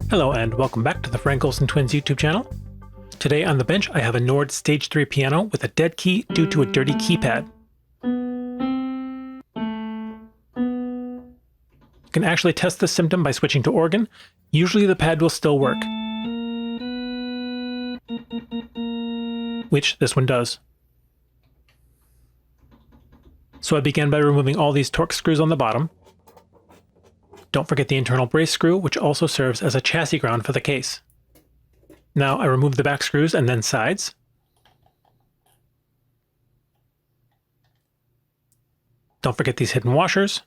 Hello and welcome back to the Frank Olsen Twins YouTube channel. Today on the bench I have a Nord Stage 3 piano with a dead key due to a dirty keypad. You can actually test this symptom by switching to organ. Usually the pad will still work, which this one does. So I began by removing all these Torx screws on the bottom. Don't forget the internal brace screw, which also serves as a chassis ground for the case. Now I remove the back screws and then sides. Don't forget these hidden washers.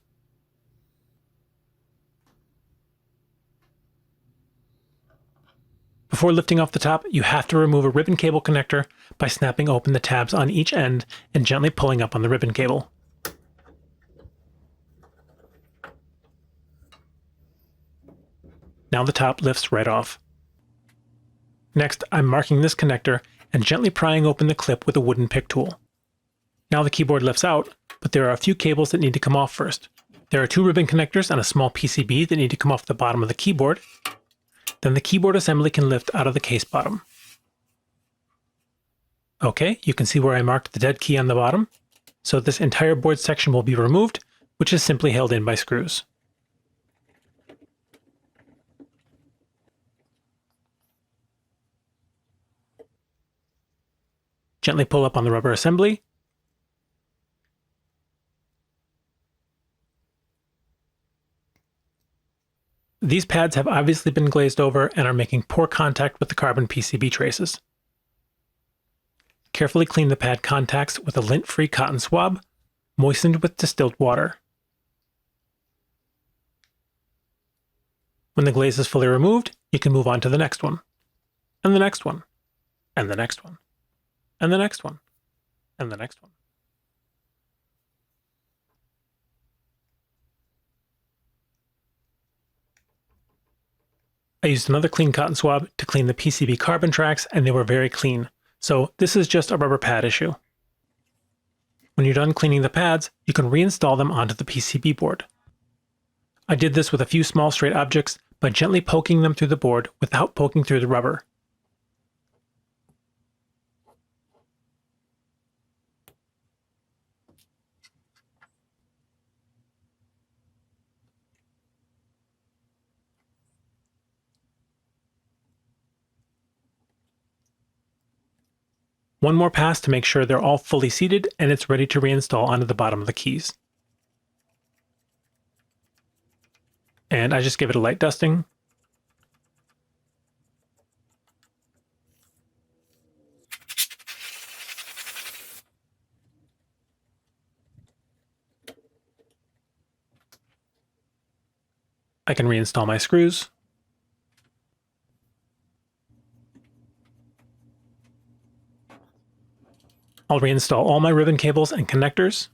Before lifting off the top, you have to remove a ribbon cable connector by snapping open the tabs on each end and gently pulling up on the ribbon cable. Now the top lifts right off. Next, I'm marking this connector and gently prying open the clip with a wooden pick tool. Now the keyboard lifts out, but there are a few cables that need to come off first. There are 2 ribbon connectors and a small PCB that need to come off the bottom of the keyboard. Then the keyboard assembly can lift out of the case bottom. Okay, you can see where I marked the dead key on the bottom. So this entire board section will be removed, which is simply held in by screws. Gently pull up on the rubber assembly. These pads have obviously been glazed over and are making poor contact with the carbon PCB traces. Carefully clean the pad contacts with a lint-free cotton swab, moistened with distilled water. When the glaze is fully removed, you can move on to the next one, and the next one, and the next one, and the next one, and the next one. I used another clean cotton swab to clean the PCB carbon tracks, and they were very clean. So this is just a rubber pad issue. When you're done cleaning the pads, you can reinstall them onto the PCB board. I did this with a few small straight objects by gently poking them through the board without poking through the rubber. One more pass to make sure they're all fully seated and it's ready to reinstall onto the bottom of the keys. And I just give it a light dusting. I can reinstall my screws. I'll reinstall all my ribbon cables and connectors.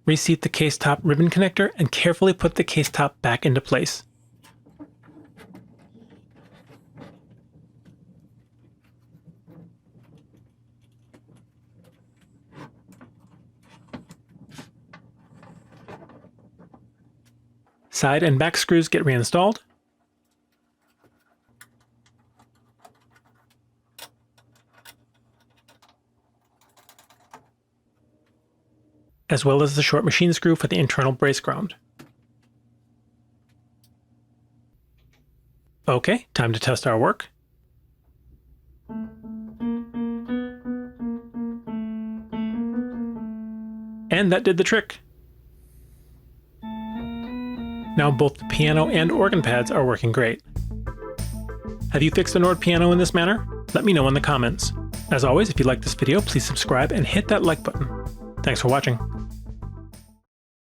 Reseat the case top ribbon connector and carefully put the case top back into place. Side and back screws get reinstalled. As well as the short machine screw for the internal brace ground. Okay, time to test our work. And that did the trick. Now both the piano and organ pads are working great. Have you fixed a Nord piano in this manner? Let me know in the comments. As always, if you like this video, please subscribe and hit that like button. Thanks for watching.